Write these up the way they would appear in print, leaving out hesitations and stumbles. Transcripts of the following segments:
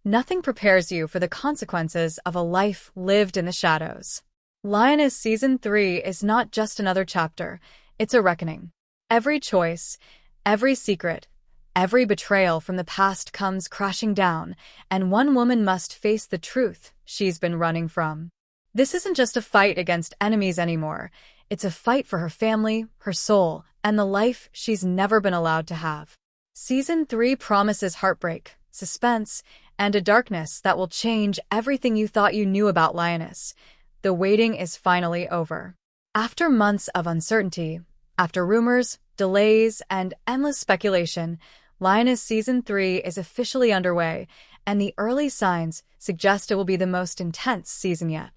Nothing prepares you for the consequences of a life lived in the shadows. Lioness Season 3 is not just another chapter, it's a reckoning. Every choice, every secret, every betrayal from the past comes crashing down, and one woman must face the truth she's been running from. This isn't just a fight against enemies anymore, it's a fight for her family, her soul, and the life she's never been allowed to have. Season 3 promises heartbreak, suspense, and a darkness that will change everything you thought you knew about Lioness. The waiting is finally over. After months of uncertainty, after rumors, delays, and endless speculation, Lioness Season 3 is officially underway, and the early signs suggest it will be the most intense season yet.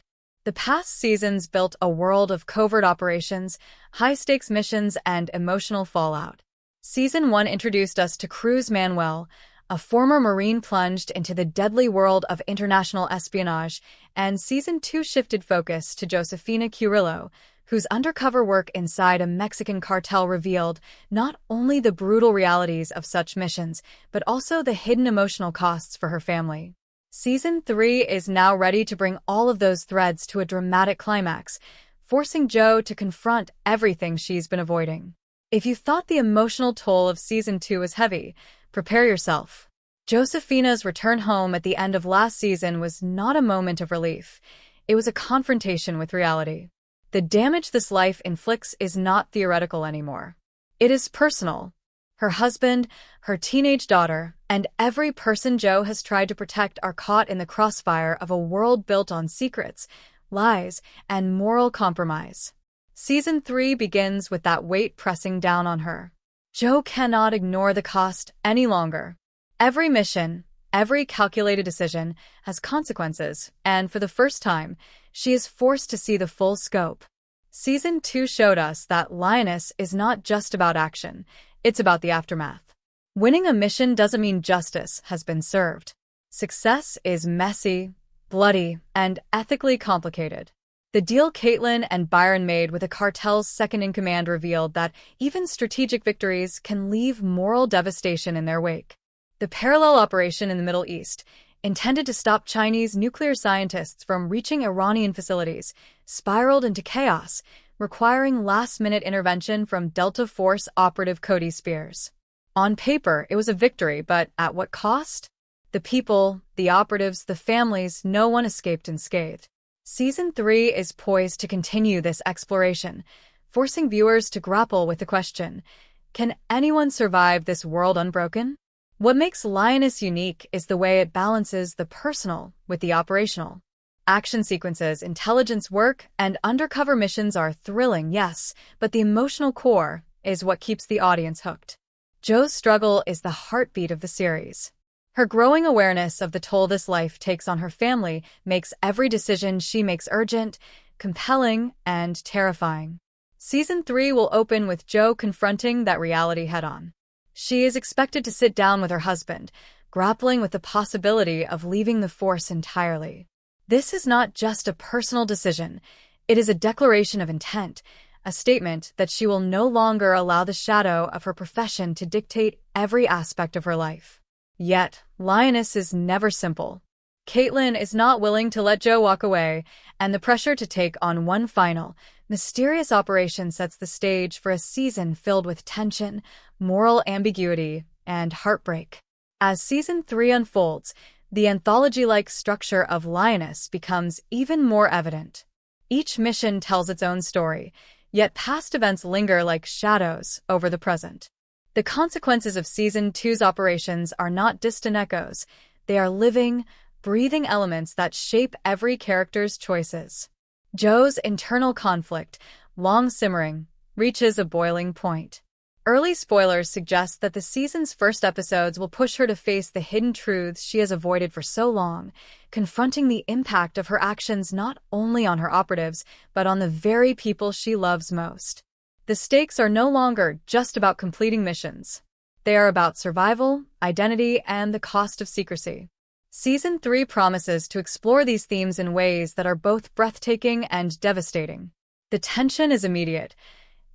The past seasons built a world of covert operations, high-stakes missions, and emotional fallout. Season 1 introduced us to Cruz Manuel, a former Marine plunged into the deadly world of international espionage, and Season 2 shifted focus to Josephina Curillo, whose undercover work inside a Mexican cartel revealed not only the brutal realities of such missions, but also the hidden emotional costs for her family. Season 3 is now ready to bring all of those threads to a dramatic climax, forcing Jo to confront everything she's been avoiding. If you thought the emotional toll of Season 2 was heavy, prepare yourself. Josephina's return home at the end of last season was not a moment of relief. It was a confrontation with reality. The damage this life inflicts is not theoretical anymore. It is personal. Her husband, her teenage daughter, and every person Jo has tried to protect are caught in the crossfire of a world built on secrets, lies, and moral compromise. Season 3 begins with that weight pressing down on her. Jo cannot ignore the cost any longer. Every mission, every calculated decision has consequences, and for the first time, she is forced to see the full scope. Season 2 showed us that Lioness is not just about action, it's about the aftermath. Winning a mission doesn't mean justice has been served. Success is messy, bloody, and ethically complicated. The deal Caitlin and Byron made with the cartel's second-in-command revealed that even strategic victories can leave moral devastation in their wake. The parallel operation in the Middle East, intended to stop Chinese nuclear scientists from reaching Iranian facilities, spiraled into chaos, requiring last-minute intervention from Delta Force operative Cody Spears. On paper, it was a victory, but at what cost? The people, the operatives, the families, no one escaped unscathed. Season 3 is poised to continue this exploration, forcing viewers to grapple with the question, can anyone survive this world unbroken? What makes Lioness unique is the way it balances the personal with the operational. Action sequences, intelligence work, and undercover missions are thrilling, yes, but the emotional core is what keeps the audience hooked. Jo's struggle is the heartbeat of the series. Her growing awareness of the toll this life takes on her family makes every decision she makes urgent, compelling, and terrifying. Season 3 will open with Jo confronting that reality head-on. She is expected to sit down with her husband, grappling with the possibility of leaving the force entirely. This is not just a personal decision, it is a declaration of intent, a statement that she will no longer allow the shadow of her profession to dictate every aspect of her life. Yet, Lioness is never simple. Caitlin is not willing to let Jo walk away, and the pressure to take on one final, mysterious operation sets the stage for a season filled with tension, moral ambiguity, and heartbreak. As Season 3 unfolds, the anthology-like structure of Lioness becomes even more evident. Each mission tells its own story, yet past events linger like shadows over the present. The consequences of Season 2's operations are not distant echoes, they are living, breathing elements that shape every character's choices. Jo's internal conflict, long simmering, reaches a boiling point. Early spoilers suggest that the season's first episodes will push her to face the hidden truths she has avoided for so long, confronting the impact of her actions not only on her operatives, but on the very people she loves most. The stakes are no longer just about completing missions. They are about survival, identity, and the cost of secrecy. Season 3 promises to explore these themes in ways that are both breathtaking and devastating. The tension is immediate.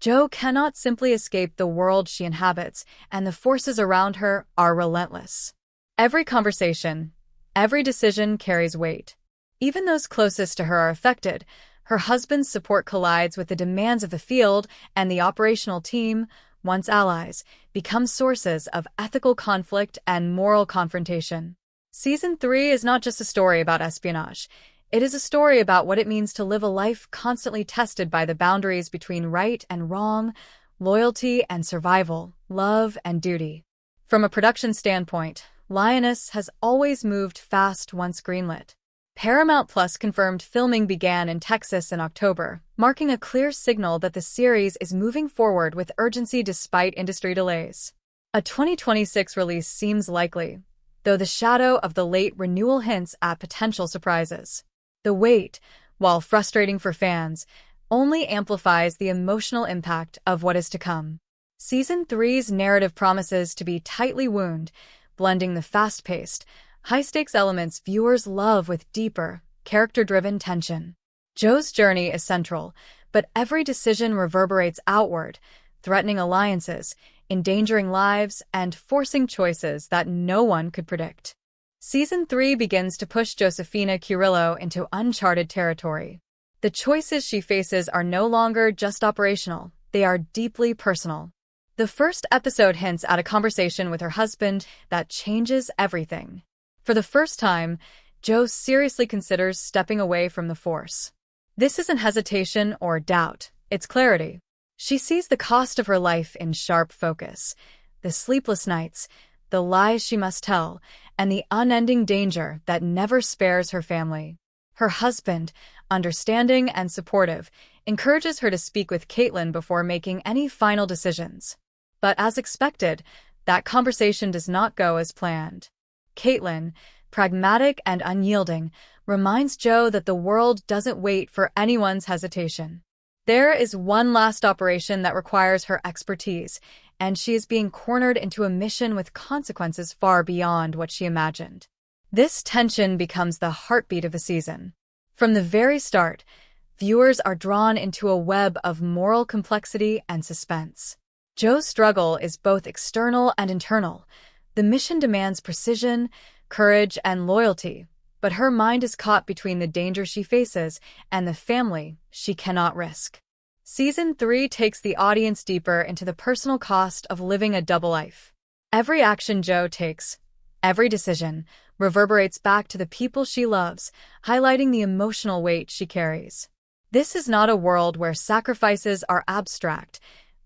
Jo cannot simply escape the world she inhabits, and the forces around her are relentless. Every conversation, Every decision carries weight. Even those closest to her are affected. Her husband's support collides with the demands of the field, and the operational team, once allies, become sources of ethical conflict and moral confrontation. Season 3 is not just a story about espionage. It is a story about what it means to live a life constantly tested by the boundaries between right and wrong, loyalty and survival, love and duty. From a production standpoint, Lioness has always moved fast once greenlit. Paramount Plus confirmed filming began in Texas in October, marking a clear signal that the series is moving forward with urgency despite industry delays. A 2026 release seems likely, though the shadow of the late renewal hints at potential surprises. The wait, while frustrating for fans, only amplifies the emotional impact of what is to come. Season 3's narrative promises to be tightly wound, blending the fast-paced, high-stakes elements viewers love with deeper, character-driven tension. Joe's journey is central, but every decision reverberates outward, threatening alliances, endangering lives, and forcing choices that no one could predict. Season 3 begins to push Josephina Curillo into uncharted territory. The choices she faces are no longer just operational, they are deeply personal. The first episode hints at a conversation with her husband that changes everything. For the first time, Jo seriously considers stepping away from the force. This isn't hesitation or doubt, it's clarity. She sees the cost of her life in sharp focus, the sleepless nights, the lies she must tell, and the unending danger that never spares her family. Her husband, understanding and supportive, encourages her to speak with Caitlin before making any final decisions. But as expected, that conversation does not go as planned. Caitlin, pragmatic and unyielding, reminds Jo that the world doesn't wait for anyone's hesitation. There is one last operation that requires her expertise, and she is being cornered into a mission with consequences far beyond what she imagined. This tension becomes the heartbeat of the season. From the very start, viewers are drawn into a web of moral complexity and suspense. Jo's struggle is both external and internal. The mission demands precision, courage, and loyalty, but her mind is caught between the danger she faces and the family she cannot risk. Season 3 takes the audience deeper into the personal cost of living a double life. Every action Jo takes, every decision, reverberates back to the people she loves, highlighting the emotional weight she carries. This is not a world where sacrifices are abstract.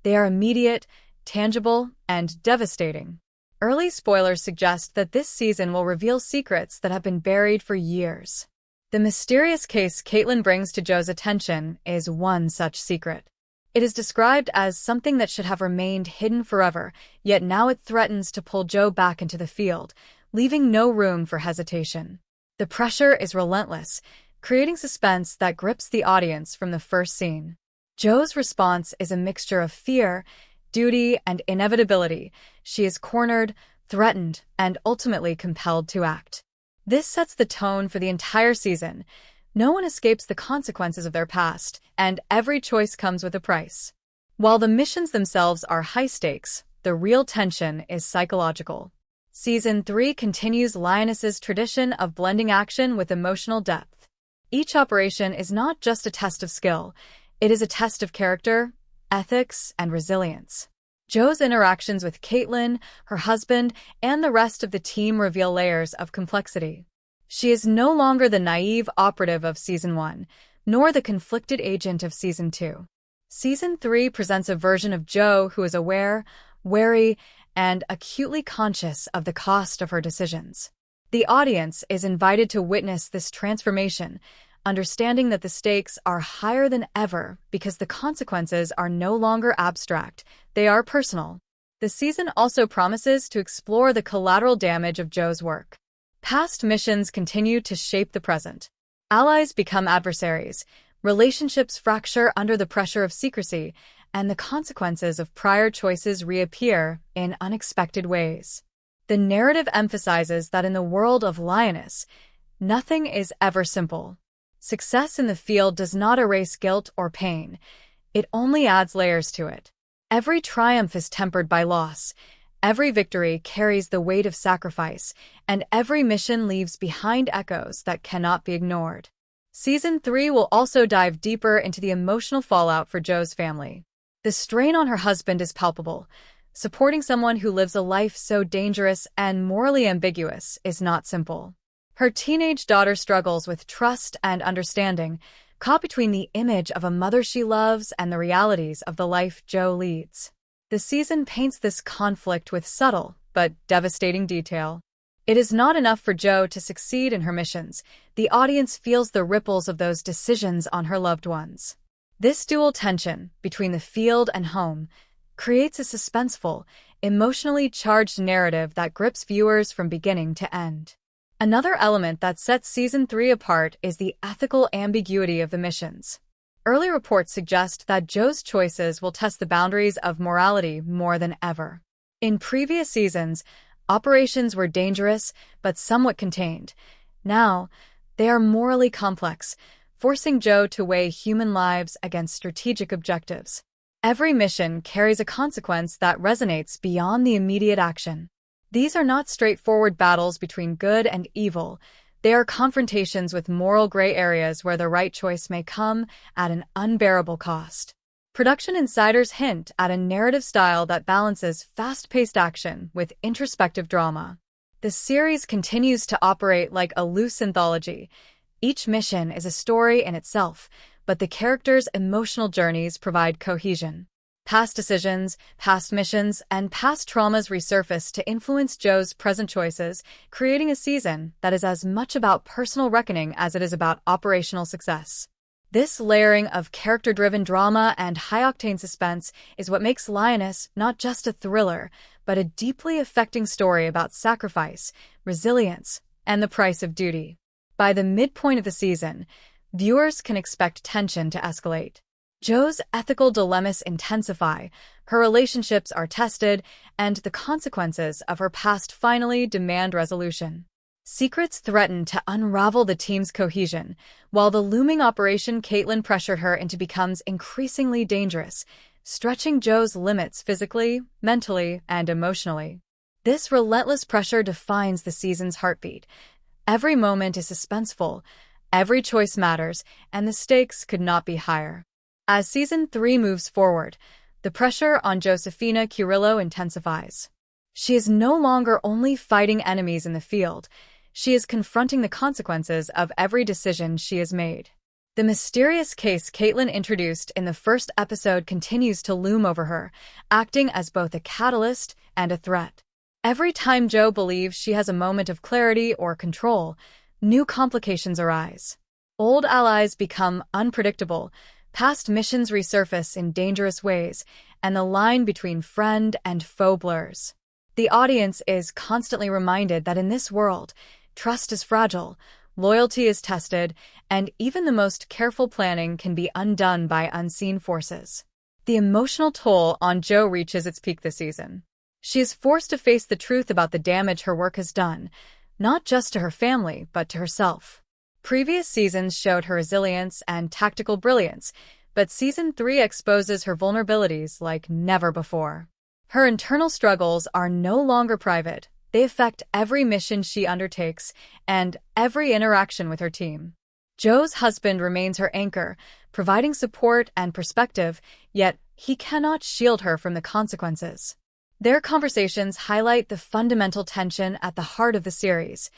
They are immediate, tangible, and devastating. Early spoilers suggest that this season will reveal secrets that have been buried for years. The mysterious case Caitlin brings to Jo's attention is one such secret. It is described as something that should have remained hidden forever, yet now it threatens to pull Jo back into the field, leaving no room for hesitation. The pressure is relentless, creating suspense that grips the audience from the first scene. Jo's response is a mixture of fear, duty, and inevitability. She is cornered, threatened, and ultimately compelled to act. This sets the tone for the entire season. No one escapes the consequences of their past, and every choice comes with a price. While the missions themselves are high stakes, the real tension is psychological. Season 3 continues Lioness's tradition of blending action with emotional depth. Each operation is not just a test of skill, it is a test of character, ethics, and resilience. Jo's interactions with Caitlin, her husband, and the rest of the team reveal layers of complexity. She is no longer the naive operative of Season 1, nor the conflicted agent of Season 2. Season 3 presents a version of Jo who is aware, wary, and acutely conscious of the cost of her decisions. The audience is invited to witness this transformation, understanding that the stakes are higher than ever because the consequences are no longer abstract, they are personal. The season also promises to explore the collateral damage of Jo's work. Past missions continue to shape the present. Allies become adversaries, relationships fracture under the pressure of secrecy, and the consequences of prior choices reappear in unexpected ways. The narrative emphasizes that in the world of Lioness, nothing is ever simple. Success in the field does not erase guilt or pain. It only adds layers to it. Every triumph is tempered by loss, Every victory carries the weight of sacrifice, and every mission leaves behind echoes that cannot be ignored. Season 3 will also dive deeper into the emotional fallout for Jo's family. The strain on her husband is palpable. Supporting someone who lives a life so dangerous and morally ambiguous is not simple. Her teenage daughter struggles with trust and understanding, caught between the image of a mother she loves and the realities of the life Jo leads. The season paints this conflict with subtle but devastating detail. It is not enough for Jo to succeed in her missions. The audience feels the ripples of those decisions on her loved ones. This dual tension between the field and home creates a suspenseful, emotionally charged narrative that grips viewers from beginning to end. Another element that sets Season 3 apart is the ethical ambiguity of the missions. Early reports suggest that Jo's choices will test the boundaries of morality more than ever. In previous seasons, operations were dangerous but somewhat contained. Now, they are morally complex, forcing Jo to weigh human lives against strategic objectives. Every mission carries a consequence that resonates beyond the immediate action. These are not straightforward battles between good and evil. They are confrontations with moral gray areas where the right choice may come at an unbearable cost. Production insiders hint at a narrative style that balances fast-paced action with introspective drama. The series continues to operate like a loose anthology. Each mission is a story in itself, but the characters' emotional journeys provide cohesion. Past decisions, past missions, and past traumas resurface to influence Jo's present choices, creating a season that is as much about personal reckoning as it is about operational success. This layering of character-driven drama and high-octane suspense is what makes Lioness not just a thriller, but a deeply affecting story about sacrifice, resilience, and the price of duty. By the midpoint of the season, viewers can expect tension to escalate. Jo's ethical dilemmas intensify, her relationships are tested, and the consequences of her past finally demand resolution. Secrets threaten to unravel the team's cohesion, while the looming Operation Caitlin pressured her into becomes increasingly dangerous, stretching Jo's limits physically, mentally, and emotionally. This relentless pressure defines the season's heartbeat. Every moment is suspenseful, every choice matters, and the stakes could not be higher. As Season 3 moves forward, the pressure on Josephina Curillo intensifies. She is no longer only fighting enemies in the field, she is confronting the consequences of every decision she has made. The mysterious case Caitlin introduced in the first episode continues to loom over her, acting as both a catalyst and a threat. Every time Jo believes she has a moment of clarity or control, new complications arise. Old allies become unpredictable, past missions resurface in dangerous ways, and the line between friend and foe blurs. The audience is constantly reminded that in this world, trust is fragile, loyalty is tested, and even the most careful planning can be undone by unseen forces. The emotional toll on Jo reaches its peak this season. She is forced to face the truth about the damage her work has done, not just to her family, but to herself. Previous seasons showed her resilience and tactical brilliance, but Season 3 exposes her vulnerabilities like never before. Her internal struggles are no longer private. They affect every mission she undertakes and every interaction with her team. Jo's husband remains her anchor, providing support and perspective, yet he cannot shield her from the consequences. Their conversations highlight the fundamental tension at the heart of the series: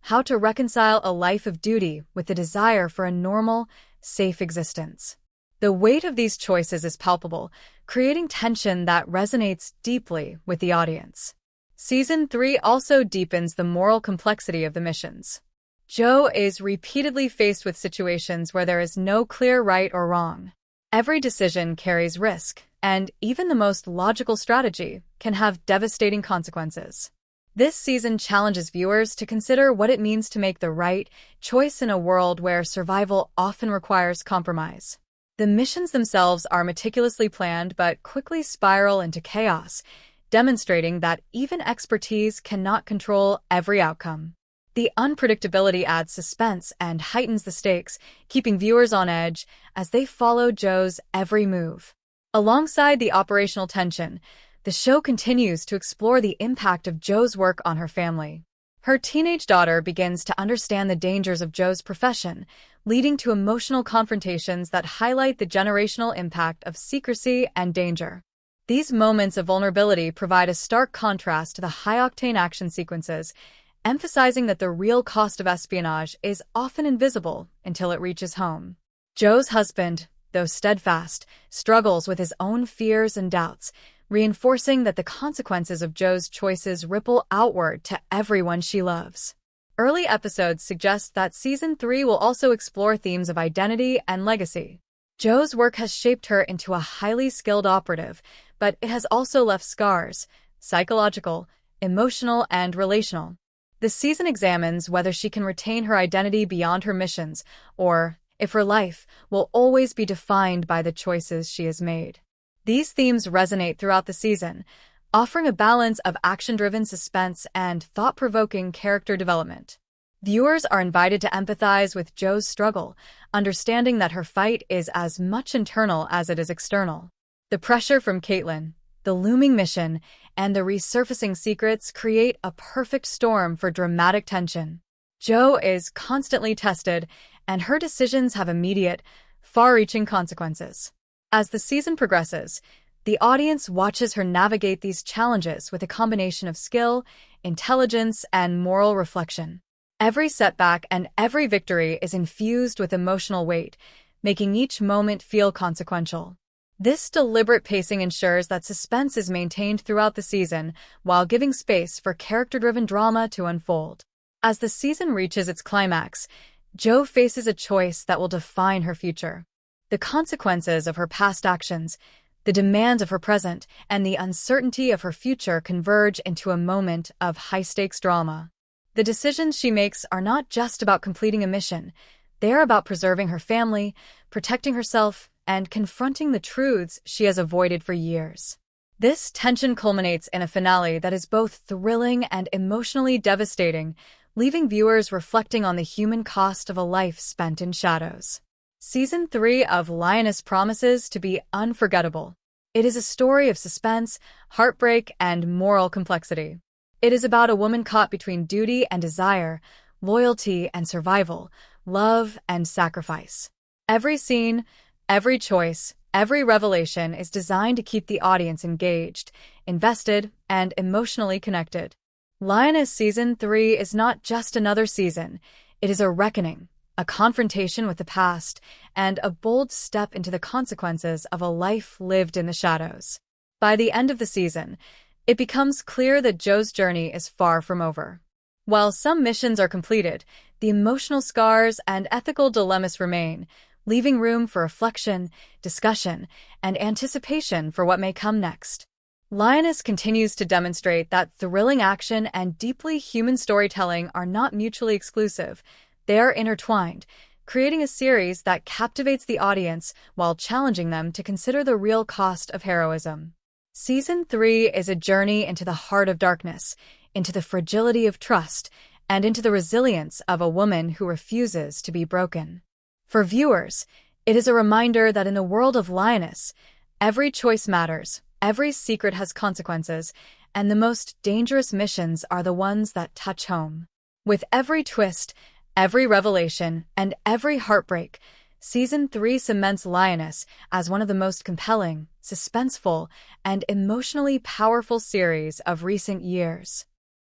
how to reconcile a life of duty with the desire for a normal, safe existence. The weight of these choices is palpable, creating tension that resonates deeply with the audience. Season 3 also deepens the moral complexity of the missions. Jo is repeatedly faced with situations where there is no clear right or wrong. Every decision carries risk, and even the most logical strategy can have devastating consequences. This season challenges viewers to consider what it means to make the right choice in a world where survival often requires compromise. The missions themselves are meticulously planned but quickly spiral into chaos, demonstrating that even expertise cannot control every outcome. The unpredictability adds suspense and heightens the stakes, keeping viewers on edge as they follow Jo's every move. Alongside the operational tension, the show continues to explore the impact of Jo's work on her family. Her teenage daughter begins to understand the dangers of Jo's profession, leading to emotional confrontations that highlight the generational impact of secrecy and danger. These moments of vulnerability provide a stark contrast to the high-octane action sequences, emphasizing that the real cost of espionage is often invisible until it reaches home. Jo's husband, though steadfast, struggles with his own fears and doubts, reinforcing that the consequences of Jo's choices ripple outward to everyone she loves. Early episodes suggest that Season 3 will also explore themes of identity and legacy. Jo's work has shaped her into a highly skilled operative, but it has also left scars, psychological, emotional, and relational. The season examines whether she can retain her identity beyond her missions, or if her life will always be defined by the choices she has made. These themes resonate throughout the season, offering a balance of action-driven suspense and thought-provoking character development. Viewers are invited to empathize with Jo's struggle, understanding that her fight is as much internal as it is external. The pressure from Caitlin, the looming mission, and the resurfacing secrets create a perfect storm for dramatic tension. Jo is constantly tested, and her decisions have immediate, far-reaching consequences. As the season progresses, the audience watches her navigate these challenges with a combination of skill, intelligence, and moral reflection. Every setback and every victory is infused with emotional weight, making each moment feel consequential. This deliberate pacing ensures that suspense is maintained throughout the season while giving space for character-driven drama to unfold. As the season reaches its climax, Jo faces a choice that will define her future. The consequences of her past actions, the demands of her present, and the uncertainty of her future converge into a moment of high-stakes drama. The decisions she makes are not just about completing a mission. They are about preserving her family, protecting herself, and confronting the truths she has avoided for years. This tension culminates in a finale that is both thrilling and emotionally devastating, leaving viewers reflecting on the human cost of a life spent in shadows. Season 3 of Lioness promises to be unforgettable. It is a story of suspense, heartbreak, and moral complexity. It is about a woman caught between duty and desire, loyalty and survival, love and sacrifice. Every scene, every choice, every revelation is designed to keep the audience engaged, invested, and emotionally connected. Lioness Season 3 is not just another season. It is a reckoning, a confrontation with the past, and a bold step into the consequences of a life lived in the shadows. By the end of the season, it becomes clear that Jo's journey is far from over. While some missions are completed, the emotional scars and ethical dilemmas remain, leaving room for reflection, discussion, and anticipation for what may come next. Lioness continues to demonstrate that thrilling action and deeply human storytelling are not mutually exclusive. They are intertwined, creating a series that captivates the audience while challenging them to consider the real cost of heroism. Season 3 is a journey into the heart of darkness, into the fragility of trust, and into the resilience of a woman who refuses to be broken. For viewers, it is a reminder that in the world of Lioness, every choice matters, every secret has consequences, and the most dangerous missions are the ones that touch home. With every twist, every revelation, and every heartbreak, Season 3 cements Lioness as one of the most compelling, suspenseful, and emotionally powerful series of recent years.